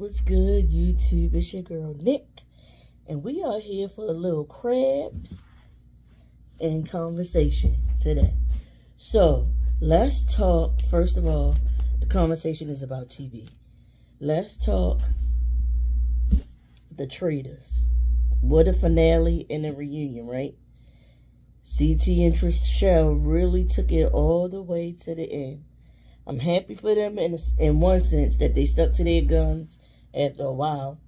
What's good, YouTube? It's your girl, Nick. And we are here for a little crabs and conversation today. So, let's talk. First of all, the conversation is about TV. Let's talk the Traitors. What a finale and a reunion, right? CT and Trishelle really took it all the way to the end. I'm happy for them in one sense that they stuck to their guns after a while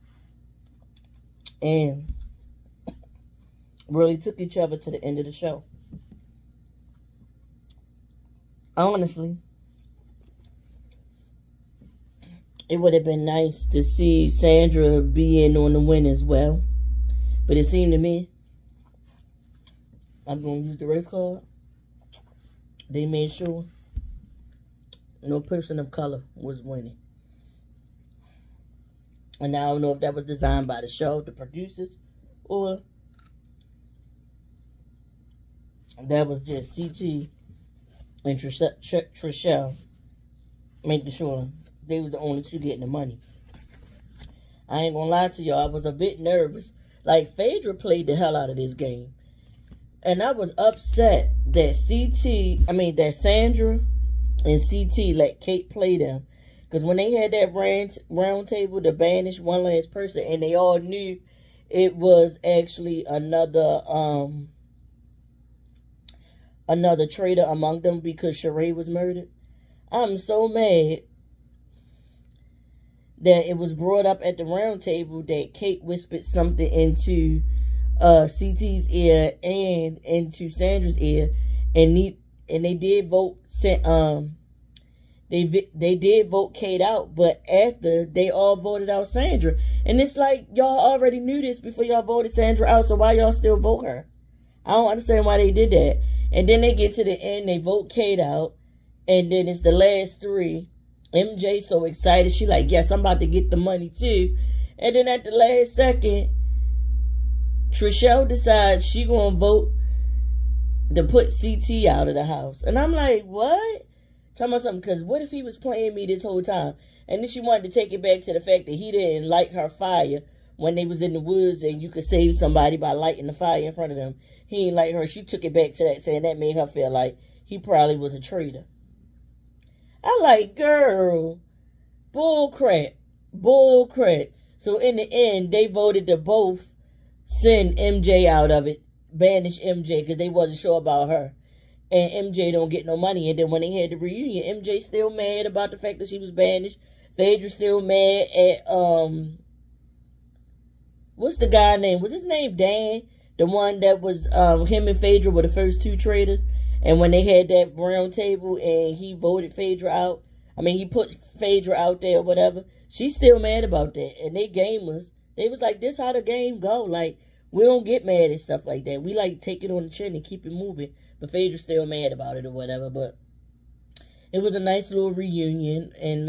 and really took each other to the end of the show. Honestly, it would have been nice to see Sandra be in on the win as well, but it seemed to me, I'm going to use the race card, they made sure no person of color was winning. And I don't know if that was designed by the show, the producers, or that was just CT and Trishelle making sure they was the only two getting the money. I ain't gonna lie to y'all, I was a bit nervous. Like, Phaedra played the hell out of this game. And I was upset that that Sandra and CT let Kate play them. Because when they had that round table to banish one last person, and they all knew it was actually another traitor among them because Sheree was murdered. I'm so mad that it was brought up at the round table that Kate whispered something into CT's ear and into Sandra's ear, and they did vote they did vote Kate out, but after they all voted out Sandra. And it's like, y'all already knew this before y'all voted Sandra out, so why y'all still vote her? I don't understand why they did that. And then they get to the end, they vote Kate out, and then it's the last three. MJ so excited, she like, yes, I'm about to get the money too. And then at the last second, Trishelle decides she gonna vote to put CT out of the house. And I'm like, what? Talking about something, because what if he was playing me this whole time? And then she wanted to take it back to the fact that he didn't light her fire when they was in the woods and you could save somebody by lighting the fire in front of them. He ain't like her. She took it back to that, saying that made her feel like he probably was a traitor. I like, girl, bull crap. So in the end, they voted to both send MJ out of it, banish MJ, because they wasn't sure about her. And MJ don't get no money. And then when they had the reunion, MJ still mad about the fact that she was banished. Phaedra still mad at, what's the guy name? Was his name Dan? The one that was, him and Phaedra were the first two traitors. And when they had that round table and he voted Phaedra out, he put Phaedra out there or whatever, she's still mad about that. And they gamers, they was like, this how the game go. Like, we don't get mad at stuff like that. We like take it on the chin and keep it moving. But Phaedra's still mad about it or whatever. But it was a nice little reunion. And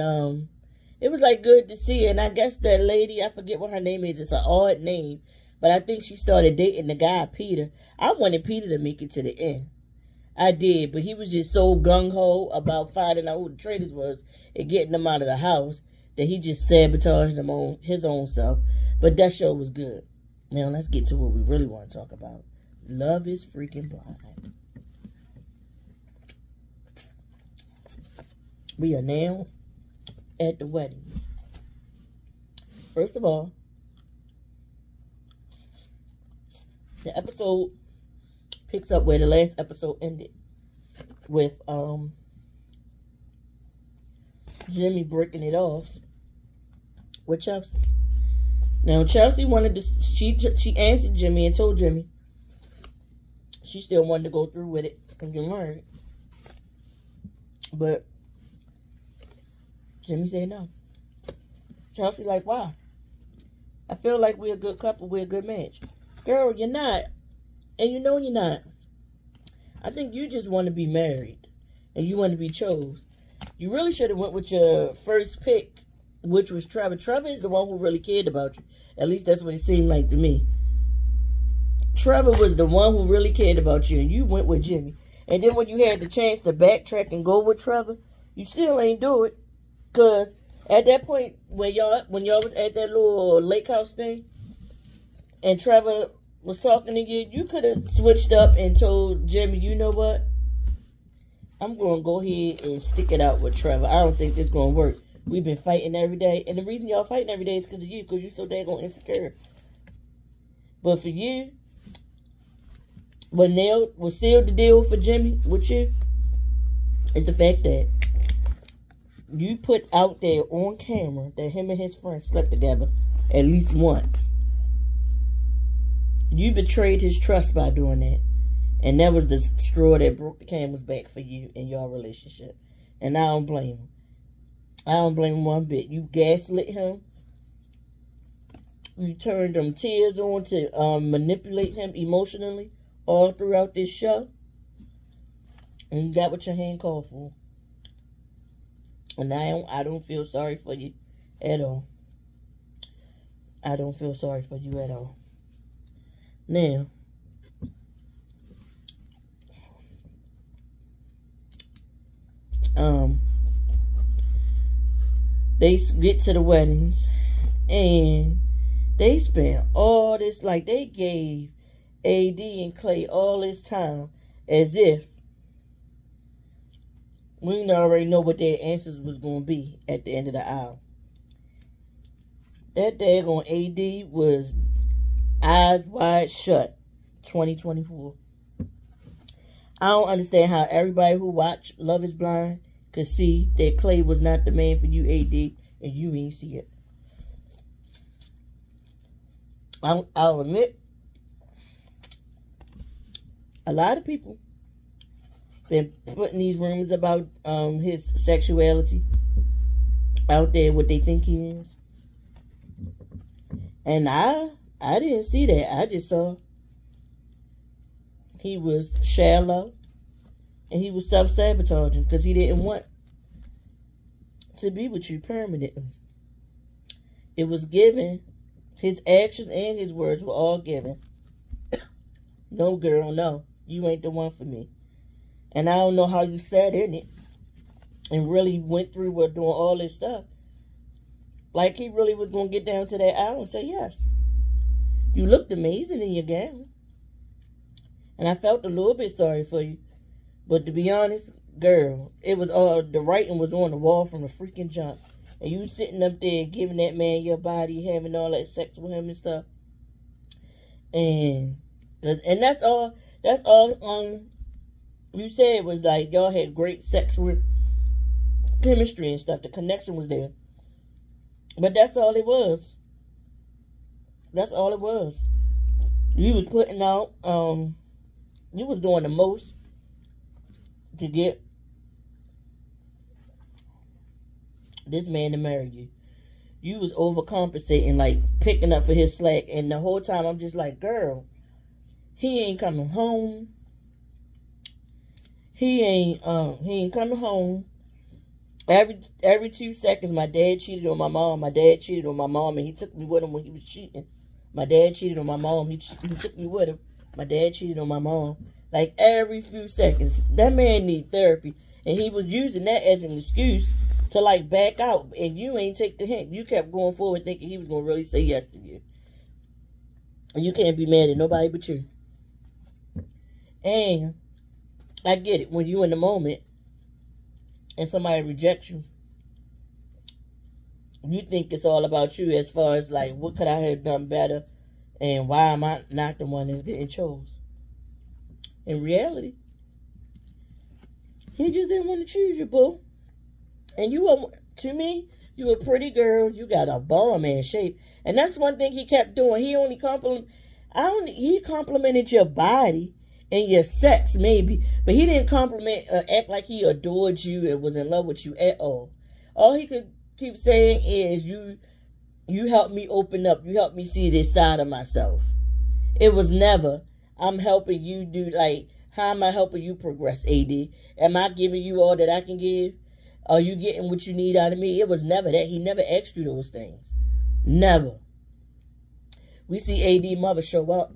it was like good to see. And I guess that lady, I forget what her name is. It's an odd name. But I think she started dating the guy, Peter. I wanted Peter to make it to the end. I did. But he was just so gung-ho about finding out who the traitors was and getting them out of the house that he just sabotaged them on his own self. But that show was good. Now let's get to what we really want to talk about. Love is freaking blind. We are now at the weddings. First of all, the episode picks up where the last episode ended with Jimmy breaking it off with Chelsea. Now Chelsea wanted to, she answered Jimmy and told Jimmy she still wanted to go through with it and get married. But Jimmy said no. Chelsea like, why? I feel like we're a good couple, we're a good match. Girl, you're not. And you know you're not. I think you just want to be married. And you want to be chose. You really should have went with your first pick, which was Trevor. Trevor is the one who really cared about you. At least that's what it seemed like to me. Trevor was the one who really cared about you, and you went with Jimmy. And then when you had the chance to backtrack and go with Trevor, you still ain't do it. Because At that point, when y'all was at that little lake house thing, and Trevor was talking to you, you could have switched up and told Jimmy, you know what? I'm going to go ahead and stick it out with Trevor. I don't think this going to work. We've been fighting every day. And the reason y'all fighting every day is because of you. Because you're so daggone insecure. But for you, what sealed the deal for Jimmy with you is the fact that you put out there on camera that him and his friend slept together at least once. You betrayed his trust by doing that. And that was the straw that broke the camel's back for you in your relationship. And I don't blame him. I don't blame him one bit. You gaslit him. You turned them tears on to manipulate him emotionally all throughout this show. And you got what your hand called for. And I don't feel sorry for you at all. I don't feel sorry for you at all. Now, they get to the weddings and they spent all this, like they gave AD and Clay all this time as if we already know what their answers was going to be at the end of the aisle. That daggone AD was eyes wide shut 2024. I don't understand how everybody who watched Love is Blind could see that Clay was not the man for you, AD, and you ain't see it. I'll admit, a lot of people been putting these rumors about his sexuality out there, what they think he is. And I didn't see that. I just saw he was shallow and he was self-sabotaging because he didn't want to be with you permanently. It was given. His actions and his words were all given. No, girl, no. You ain't the one for me. And I don't know how you sat in it and really went through with doing all this stuff. Like he really was going to get down to that aisle and say yes. You looked amazing in your gown. And I felt a little bit sorry for you. But to be honest, girl, it was all, the writing was on the wall from the freaking jump. And you sitting up there giving that man your body, having all that sex with him and stuff. And that's all you said was like y'all had great sex with chemistry and stuff. The connection was there. But that's all it was. That's all it was. You was putting out, you was doing the most to get this man to marry you. You was overcompensating, like picking up for his slack. And the whole time I'm just like, girl, he ain't coming home. He ain't coming home. Every 2 seconds, my dad cheated on my mom. My dad cheated on my mom, and he took me with him when he was cheating. My dad cheated on my mom. He took me with him. My dad cheated on my mom. Like every few seconds, that man need therapy, and he was using that as an excuse to like back out. And you ain't take the hint. You kept going forward thinking he was gonna really say yes to you. And you can't be mad at nobody but you. And I get it when you in the moment and somebody rejects you. You think it's all about you as far as like, what could I have done better? And why am I not the one that's getting chose? In reality, he just didn't want to choose you, boo. And you were, to me, you a pretty girl. You got a bomb ass shape. And that's one thing he kept doing. He complimented your body and your sex, maybe. But he didn't act like he adored you and was in love with you at all. All he could keep saying is, you helped me open up. You helped me see this side of myself. It was never, I'm helping you do, like, how am I helping you progress, AD? Am I giving you all that I can give? Are you getting what you need out of me? It was never that. He never asked you those things. Never. We see AD mother show up.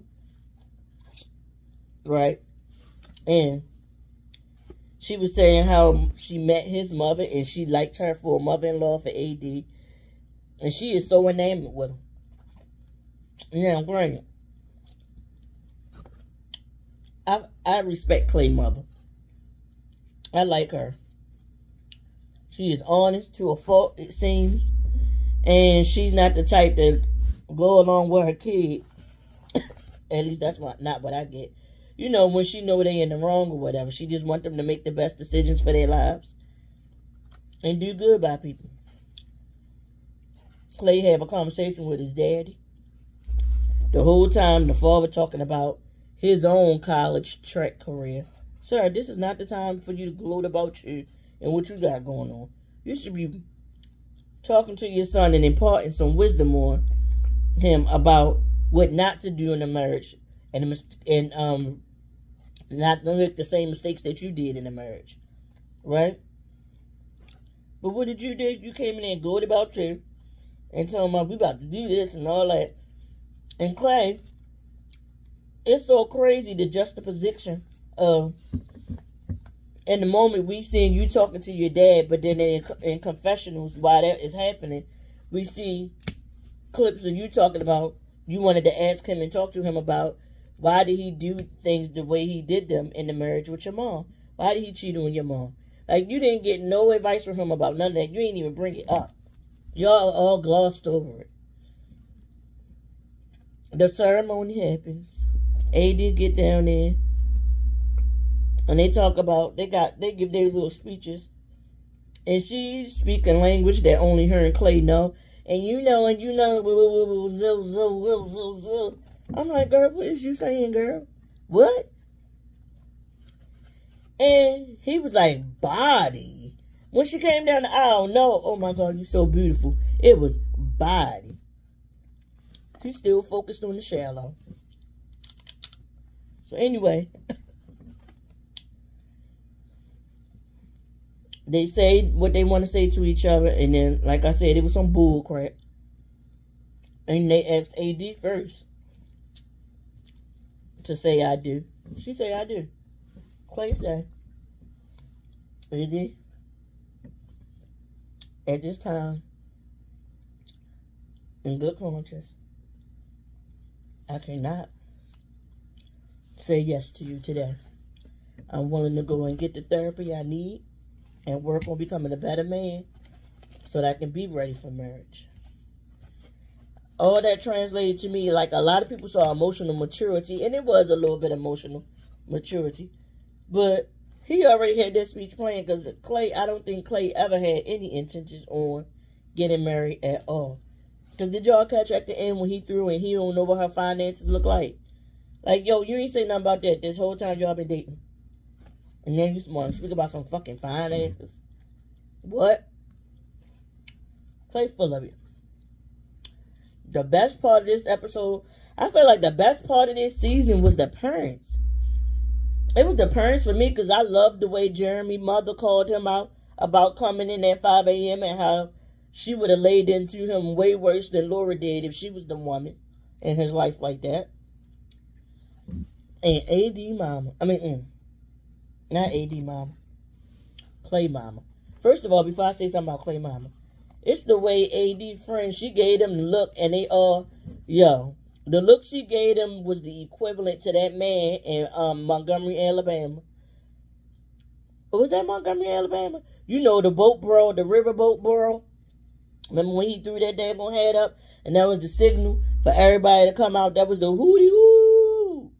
Right? And She was saying how she met his mother and she liked her for a mother-in-law for AD. And she is so enamored with him. Now, granted, I respect Clay's mother. I like her. She is honest to a fault, it seems. And she's not the type that go along with her kid. At least that's not what I get. You know, when she know they in the wrong or whatever, she just want them to make the best decisions for their lives. And do good by people. Clay have a conversation with his daddy. The whole time the father talking about his own college track career. Sir, this is not the time for you to gloat about you and what you got going on. You should be talking to your son and imparting some wisdom on him about what not to do in a marriage and not to make the same mistakes that you did in a marriage. Right? But what did you do? You came in there and gloated about you and told him, we about to do this and all that. And Clay, it's so crazy the juxtaposition of in the moment we seeing you talking to your dad, but then in confessionals while that is happening, we see clips of you talking about you wanted to ask him and talk to him about why did he do things the way he did them in the marriage with your mom? Why did he cheat on your mom? Like, you didn't get no advice from him about none of that. You ain't even bring it up. Y'all all glossed over it. The ceremony happens. AD get down there. And they talk about, they give their little speeches. And she's speaking language that only her and Clay know. And you know, I'm like, girl, what is you saying, girl? What? And he was like, body. When she came down the aisle, no, oh my God, you're so beautiful. It was body. He's still focused on the shallow. So anyway, they say what they want to say to each other, and then, like I said, it was some bull crap. And they asked AD first to say I do. She say I do. Clay said, AD, at this time, in good conscience, I cannot say yes to you today. I'm willing to go and get the therapy I need and work on becoming a better man so that I can be ready for marriage. All that translated to me, like, a lot of people saw emotional maturity, and it was a little bit emotional maturity, but he already had that speech planned, because Clay, I don't think Clay ever had any intentions on getting married at all. Because did y'all catch at the end when he threw and he don't know what her finances look like? Like, yo, you ain't say nothing about that this whole time y'all been dating. And then you want to speak about some fucking finances. What? Clay full of it. The best part of this episode, I feel like the best part of this season was the parents. It was the parents for me, because I loved the way Jeremy's mother called him out about coming in at 5 a.m. and how she would have laid into him way worse than Laura did if she was the woman in his life like that. And AD mama, not AD mama, Clay mama. First of all, before I say something about Clay mama, it's the way AD friend, she gave them the look, and they all, the look she gave them was the equivalent to that man in Montgomery, Alabama. Was that Montgomery, Alabama? You know, the boat bro, the riverboat bro. Remember when he threw that daggone head up, and that was the signal for everybody to come out? That was the hootie hoo.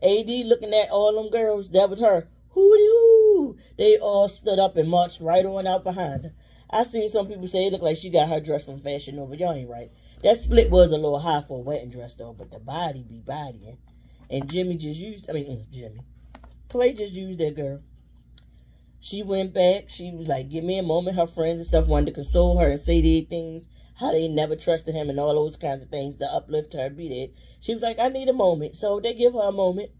AD looking at all them girls, that was her. Hootie hoo. They all stood up and marched right on out behind her. I seen some people say it looked like she got her dress from Fashion Nova. Y'all ain't right. That split was a little high for a wedding dress, though, but the body be bodying. And Jimmy just used, Clay just used that girl. She went back. She was like, give me a moment. Her friends and stuff wanted to console her and say these things, how they never trusted him and all those kinds of things to uplift her, be there. She was like, I need a moment. So they give her a moment.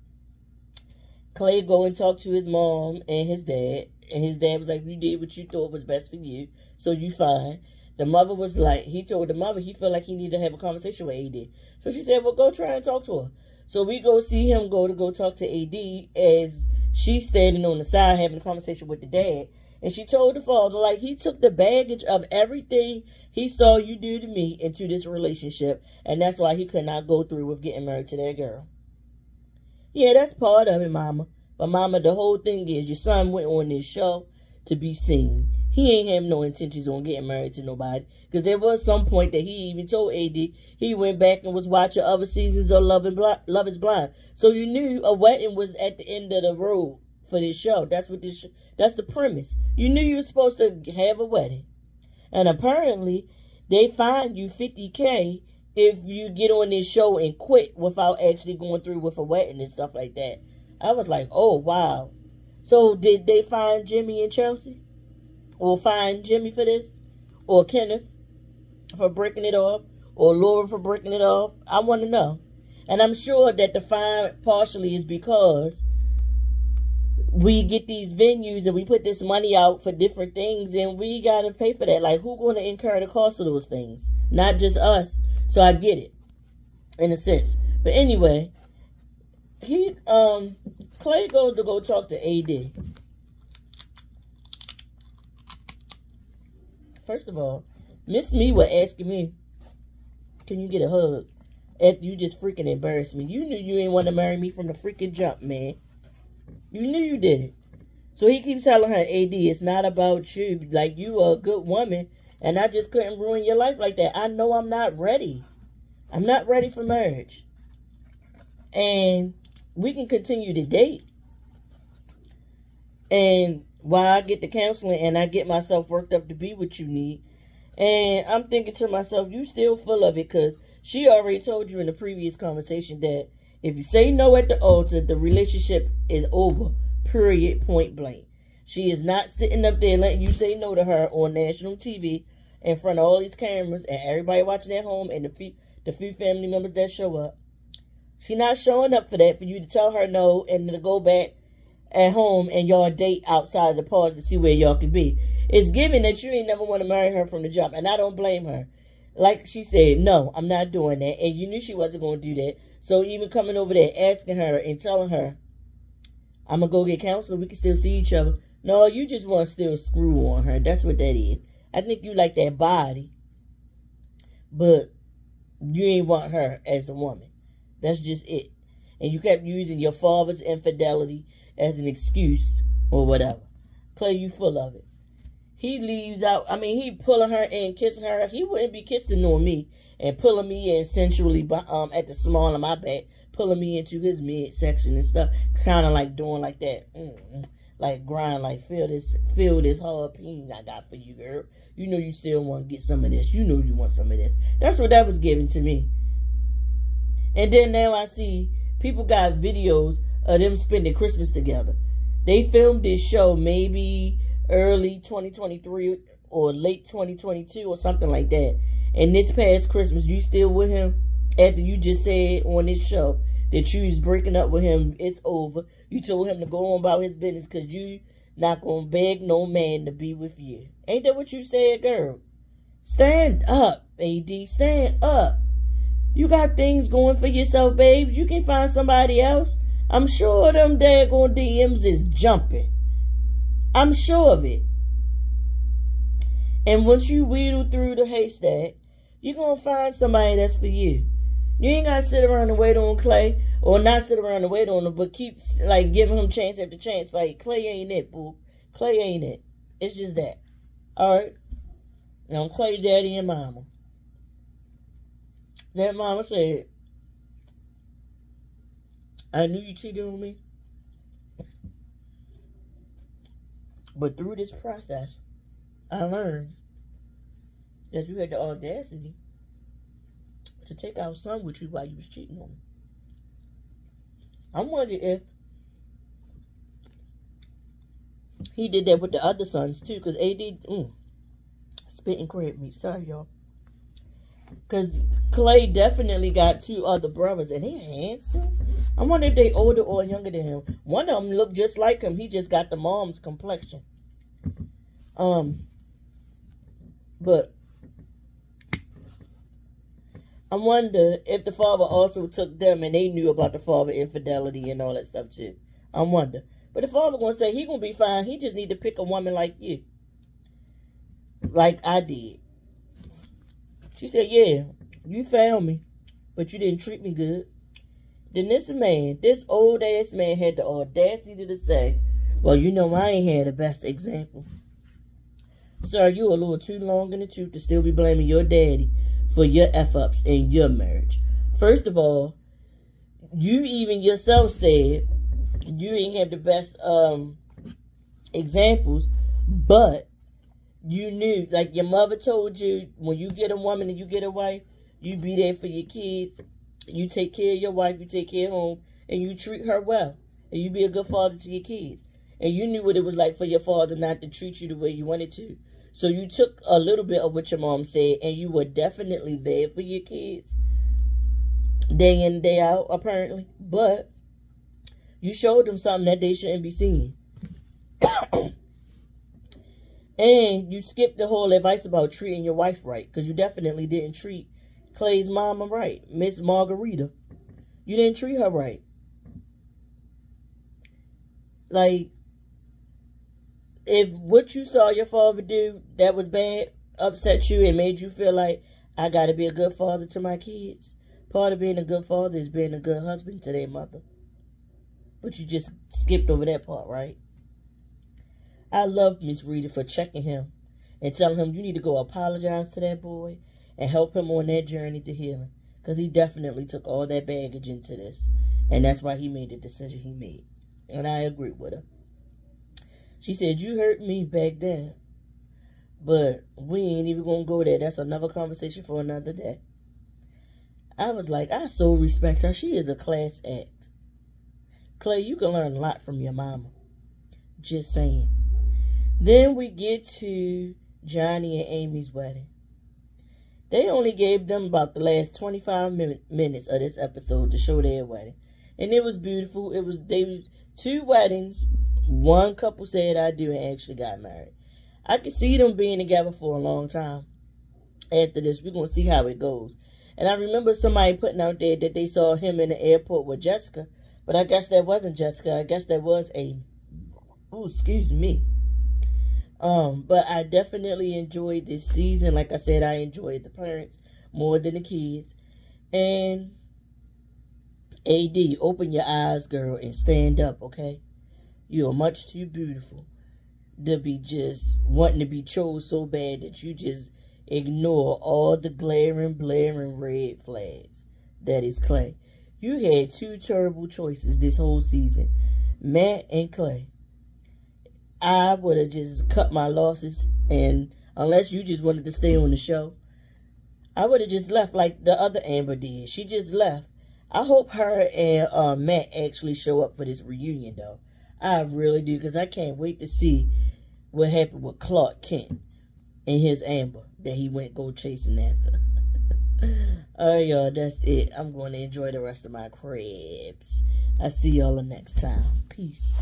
Clay go and talk to his mom and his dad. And his dad was like, you did what you thought was best for you, so you fine. The mother was like, he told the mother he felt like he needed to have a conversation with AD. So she said, well, go try and talk to her. So we go see him go talk to AD as she's standing on the side having a conversation with the dad. And she told the father, like, he took the baggage of everything he saw you do to me into this relationship. And that's why he could not go through with getting married to that girl. Yeah, that's part of it, mama. But mama, the whole thing is your son went on this show to be seen. He ain't have no intentions on getting married to nobody. Because there was some point that he even told AD he went back and was watching other seasons of Love is Blind. So you knew a wedding was at the end of the road for this show. That's what this. That's the premise. You knew you were supposed to have a wedding, and apparently they fine you $50K if you get on this show and quit without actually going through with a wedding and stuff like that. I was like, oh wow. So did they fine Jimmy and Chelsea, or fine Jimmy for this, or Kenneth for breaking it off, or Laura for breaking it off? I want to know, and I'm sure that the fine partially is because we get these venues and we put this money out for different things and we got to pay for that. Like, who's going to incur the cost of those things? Not just us. So I get it, in a sense. But anyway, Clay goes to go talk to AD. First of all, Miss Me was asking me, can you get a hug? After you just freaking embarrassed me. You knew you ain't want to marry me from the freaking jump, man. You knew you did it. So he keeps telling her, AD, it's not about you. Like, you are a good woman, and I just couldn't ruin your life like that. I know I'm not ready. I'm not ready for marriage. And we can continue to date. And while I get the counseling and I get myself worked up to be what you need. And I'm thinking to myself, you still full of it, because she already told you in the previous conversation that if you say no at the altar, the relationship is over. Period. Point blank. She is not sitting up there letting you say no to her on national TV in front of all these cameras and everybody watching at home and the few family members that show up. She's not showing up for that, for you to tell her no and to go back at home and y'all date outside of the pause to see where y'all can be. It's given that you ain't never want to marry her from the jump, and I don't blame her. Like she said, no, I'm not doing that. And you knew she wasn't going to do that. So even coming over there, asking her and telling her, I'm going to go get counseling, we can still see each other. No, you just want to still screw on her. That's what that is. I think you like that body, but you ain't want her as a woman. That's just it. And you kept using your father's infidelity as an excuse or whatever. Clay, you full of it. He leaves out, he pulling her in, kissing her. He wouldn't be kissing on me and pulling me in sensually at the small of my back, pulling me into his midsection and stuff. Kind of like doing like that. Like grind, like feel this hard pain I got for you, girl. You know you still want to get some of this. You know you want some of this. That's what that was giving to me. And then now I see people got videos of them spending Christmas together. They filmed this show maybe early 2023 or late 2022 or something like that. And this past Christmas, you still with him after you just said on this show that you was breaking up with him. It's over. You told him to go on about his business because you not going to beg no man to be with you. Ain't that what you said, girl? Stand up, AD. Stand up. You got things going for yourself, babes. You can find somebody else. I'm sure them daggone DMs is jumping. I'm sure of it. And once you wheedle through the haystack, you're going to find somebody that's for you. You ain't got to sit around and wait on Clay, or not sit around and wait on him, but keep like giving him chance after chance. Like, Clay ain't it, boo. Clay ain't it. It's just that. Alright? Now, I'm Clay's daddy and mama. That mama said, I knew you cheated on me. But through this process, I learned that you had the audacity to take our son with you while you was cheating on me. I'm wondering if he did that with the other sons too, because AD, spit and crib me. Sorry, y'all. Because Clay definitely got 2 other brothers, and they handsome. I wonder if they older or younger than him. One of them looked just like him. He just got the mom's complexion. But I wonder if the father also took them and they knew about the father infidelity and all that stuff too. I wonder. But But the father gonna say he gonna be fine. He just need to pick a woman like you. Like I did. She said, yeah, you found me, but you didn't treat me good. Then this old ass man had the audacity to say, well, you know, I ain't had the best example. Sir, you a little too long in the tooth to still be blaming your daddy for your F-ups in your marriage. First of all, you even yourself said you didn't have the best examples, but you knew, like your mother told you, when you get a woman and you get a wife, you be there for your kids, you take care of your wife, you take care of home, and you treat her well, and you be a good father to your kids. And you knew what it was like for your father not to treat you the way you wanted to. So you took a little bit of what your mom said, and you were definitely there for your kids, day in, day out, apparently. But you showed them something that they shouldn't be seeing. And you skipped the whole advice about treating your wife right, because you definitely didn't treat Clay's mama right, Miss Margarita. You didn't treat her right. Like, if what you saw your father do that was bad upset you and made you feel like, I got to be a good father to my kids. Part of being a good father is being a good husband to their mother. But you just skipped over that part, right? I love Miss Rita for checking him and telling him you need to go apologize to that boy and help him on that journey to healing. Because he definitely took all that baggage into this. And that's why he made the decision he made. And I agree with her. She said, you hurt me back then. But we ain't even going to go there. That's another conversation for another day. I was like, I so respect her. She is a class act. Clay, you can learn a lot from your mama. Just saying. Then we get to Johnny and Amy's wedding. They only gave them about the last 25 minutes of this episode to show their wedding. And it was beautiful. They was 2 weddings. One couple said I do and actually got married. I could see them being together for a long time. After this, we're going to see how it goes. And I remember somebody putting out there that they saw him in the airport with Jessica. But I guess that wasn't Jessica. I guess that was Amy. Oh, excuse me. But I definitely enjoyed this season. Like I said, I enjoyed the parents more than the kids. And AD, open your eyes, girl, and stand up, okay? You are much too beautiful to be just wanting to be chose so bad that you just ignore all the glaring, blaring red flags. That is Clay. You had 2 terrible choices this whole season, Matt and Clay. I would have just cut my losses, and unless you just wanted to stay on the show, I would have just left like the other Amber did. She just left. I hope her and Matt actually show up for this reunion, though. I really do, because I can't wait to see what happened with Clark Kent and his Amber that he went go chasing after. Alright, y'all, that's it. I'm going to enjoy the rest of my crabs. I'll see y'all next time. Peace.